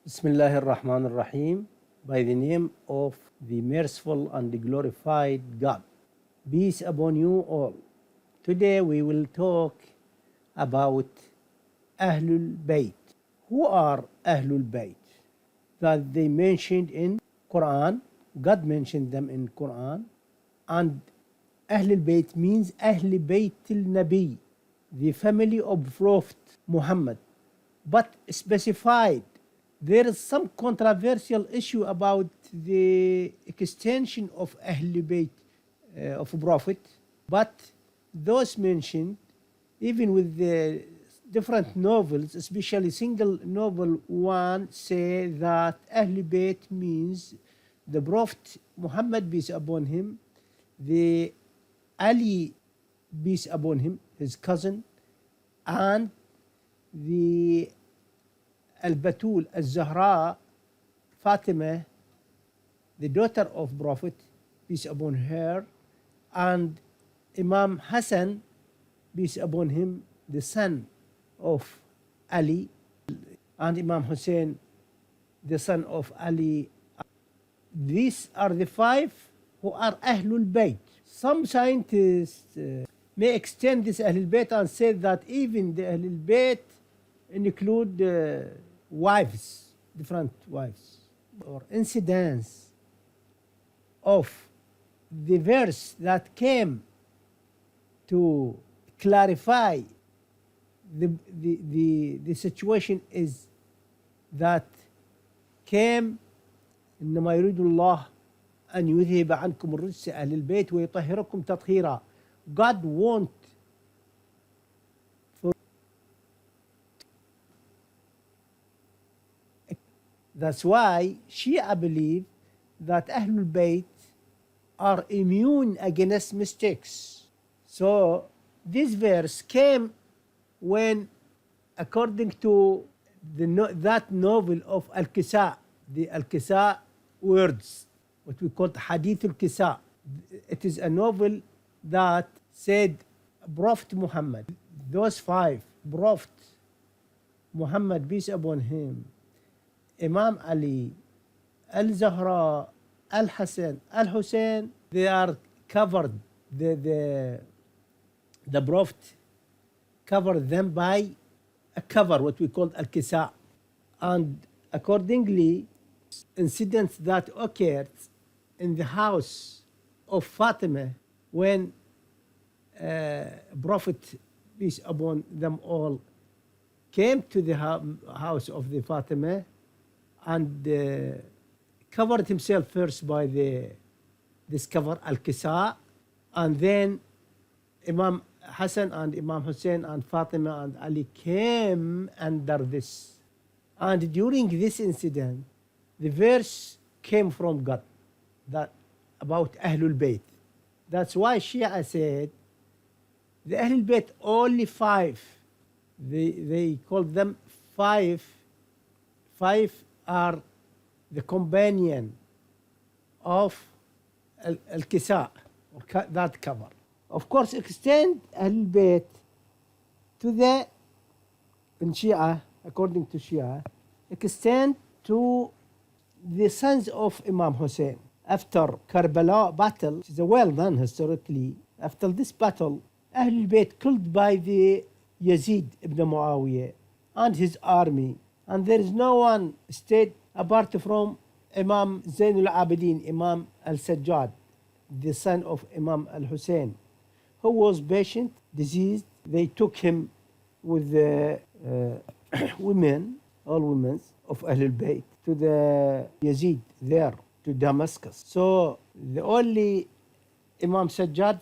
Bismillah ar-Rahman ar-Rahim. By the name of the merciful and glorified God. Peace upon you all. Today we will talk about Ahlul Bayt. Who are Ahlul Bayt? That they mentioned in Quran. God mentioned them in Quran. And Ahlul Bayt means Ahl Bayt al-Nabi, the family of Prophet Muhammad. But specified, there is some controversial issue about the extension of Ahl Bayt of Prophet, but those mentioned, even with the different novels, especially single novel one, say that Ahl Bayt means the Prophet Muhammad, peace upon him, the Ali, peace upon him, his cousin, and the Al-Batul, Al-Zahra, Fatima, the daughter of Prophet, peace upon her, and Imam Hassan, peace upon him, the son of Ali, and Imam Hussein, the son of Ali. These are the five who are Ahlul Bayt. Some scientists may extend this Ahlul Bayt and say that even the Ahlul Bayt include wives, different wives, or incidents of the verse that came to clarify the situation is that came إنما يريد الله أن يذهب عنكم الرجس أهل البيت ويطهركم تطهيرا. God wants That's why Shia believe that Ahlul Bayt are immune against mistakes. So this verse came when, according to that novel of Al-Kisa, the Al-Kisa words, what we call Hadith Al-Kisa. It is a novel that said Prophet Muhammad, those five, Prophet Muhammad, peace upon him, Imam Ali, Al-Zahra, Al-Hassan, Al-Hussein, they are covered, the Prophet covered them by a cover, what we call Al-Kisa. And accordingly, incidents that occurred in the house of Fatima when Prophet, peace upon them all, came to the house of the Fatima and covered himself first by this cover, Al-Kisa, and then Imam Hassan and Imam Hussein and Fatima and Ali came under this. And during this incident, the verse came from God that about Ahlul Bayt. That's why Shia said the Ahlul Bayt only five. They call them five. Five are the companion of Al-Kisa, or that cover. Of course, extend Ahlul Bayt to the, in Shia, according to Shia, extend to the sons of Imam Hussein. After Karbala battle, which is well done historically, after this battle, Ahlul Bayt killed by the Yazid ibn Muawiyah and his army. And there is no one stayed apart from Imam Zain al-Abidin, Imam al-Sajjad, the son of Imam al-Hussein, who was patient, diseased. They took him with the women, all women of Ahlul Bayt, to the Yazid there, to Damascus. So the only Imam Sajjad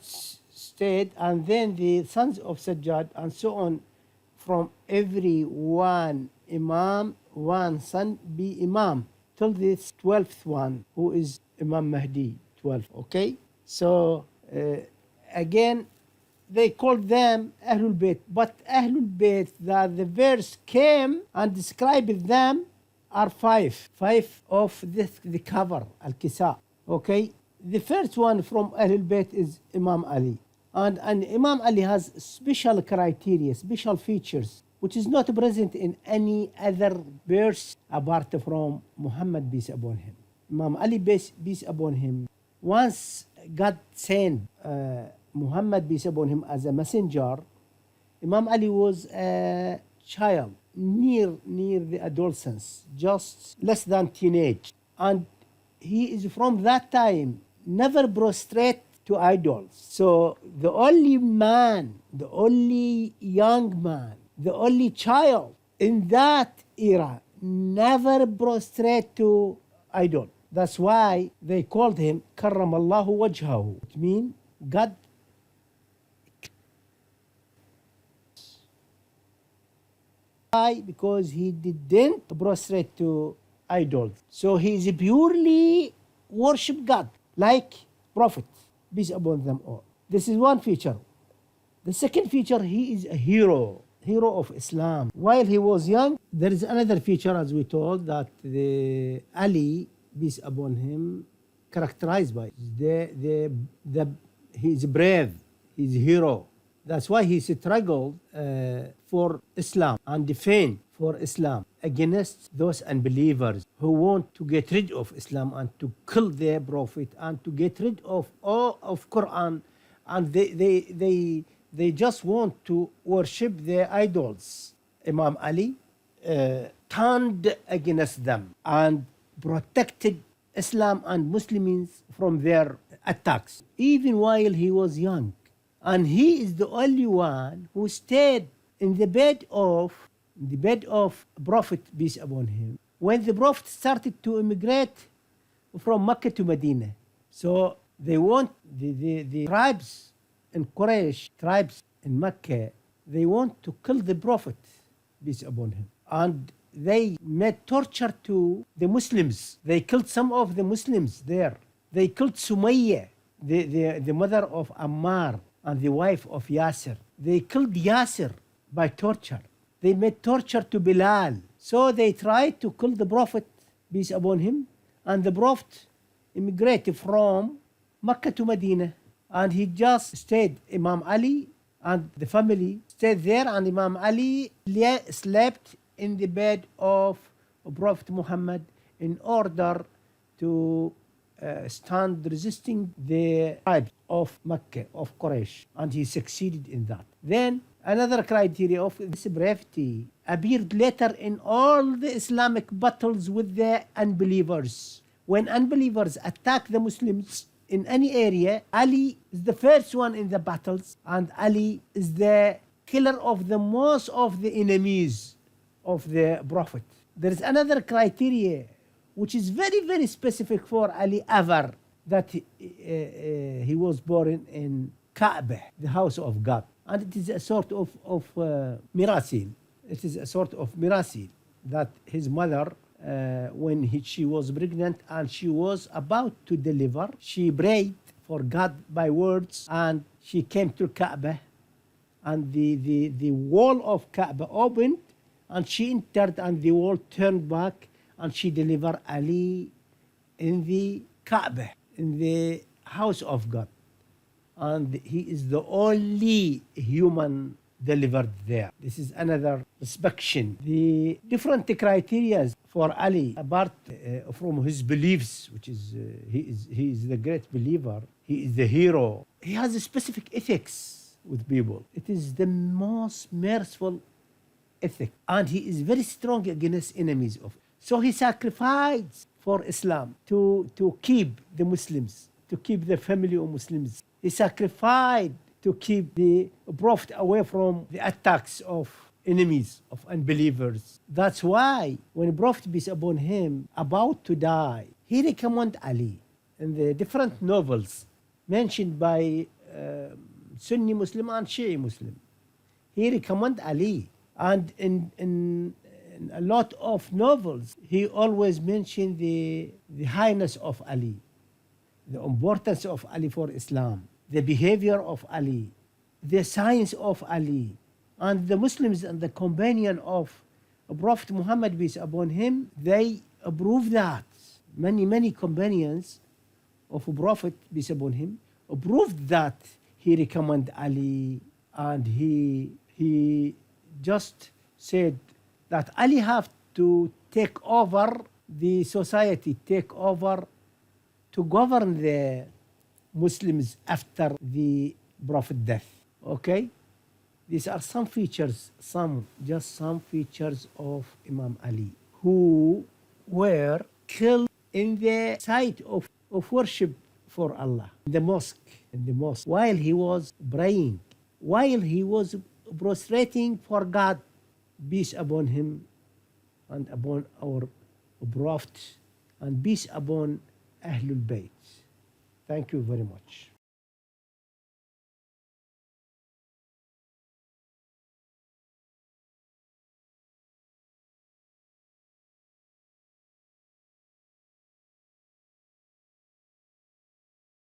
stayed, and then the sons of Sajjad, and so on, from every one Imam, one son be Imam, till this 12th one, who is Imam Mahdi, 12, okay? So again, they called them Ahlul Bayt, but Ahlul Bayt that the verse came and described them are five of the cover, Al-Kisa, okay? The first one from Ahlul Bayt is Imam Ali. And Imam Ali has special criteria, special features which is not present in any other verse apart from Muhammad, peace upon him. Imam Ali, peace upon him, once God sent Muhammad, peace upon him, as a messenger. Imam Ali was a child, near the adolescence, just less than teenage. And he is from that time never prostrate to idols. So the only man, the only young man, the only child in that era never prostrate to idol. That's why they called him Karramallahu Wajhahu. It means God. Why? Because he didn't prostrate to idols. So he is purely worship God, like Prophet, peace upon them all. This is one feature. The second feature, he is a hero of Islam. While he was young, there is another feature, as we told, that the Ali, peace upon him, characterized by he is brave, he is a hero. That's why he struggled for Islam and defend for Islam against those unbelievers who want to get rid of Islam and to kill their prophet and to get rid of all of Quran, and they just want to worship their idols. Imam Ali turned against them and protected Islam and Muslims from their attacks, even while he was young. And he is the only one who stayed in the bed of Prophet, peace upon him, when the Prophet started to immigrate from Mecca to Medina. So they want the tribes in Quraysh, tribes in Mecca, they want to kill the Prophet, peace upon him. And they made torture to the Muslims. They killed some of the Muslims there. They killed Sumayya, the mother of Amer and the wife of Yasir. They killed Yasir by torture. They made torture to Bilal. So they tried to kill the Prophet, peace upon him, and the Prophet immigrated from Mecca to Medina. And he just stayed, Imam Ali and the family stayed there, and Imam Ali slept in the bed of Prophet Muhammad in order to stand resisting the tribes of Mecca, of Quraysh, and he succeeded in that. Then another criteria of this bravery appeared later in all the Islamic battles with the unbelievers. When unbelievers attack the Muslims in any area, Ali is the first one in the battles, and Ali is the killer of the most of the enemies of the Prophet. There is another criteria which is very, very specific for Ali ever, that he was born in Kaaba, the house of God. And it is a sort of miracle. It is a sort of miracle that his mother, when she was pregnant and she was about to deliver, she prayed for God by words, and she came to Kaaba, and the wall of Kaaba opened, and she entered, and the wall turned back, and she delivered Ali in the Kaaba, in the house of God. And he is the only human delivered there. This is another inspection. The different criteria for Ali, apart from his beliefs, which is he is the great believer, he is the hero. He has a specific ethics with people. It is the most merciful ethic, and he is very strong against enemies of. So he sacrificed for Islam to keep the Muslims, to keep the family of Muslims. He sacrificed to keep the Prophet away from the attacks of enemies, of unbelievers. That's why when the Prophet, peace upon him, about to die, he recommended Ali in the different novels mentioned by Sunni Muslim and Shi'i Muslim. He recommended Ali. And in a lot of novels, he always mentioned the highness of Ali, the importance of Ali for Islam, the behavior of Ali, the science of Ali. And the Muslims and the companion of Prophet Muhammad, peace upon him, they approve that. Many companions of Prophet, peace upon him, approved that he recommended Ali, and he just said that Ali have to take over the society, take over to govern the Muslims after the Prophet death. Okay? These are some features, just some features of Imam Ali, who were killed in the site of worship for Allah, in the mosque, while he was praying, while he was prostrating for God, peace upon him and upon our Prophet, and peace upon AHLL BAIT. Thank you very much.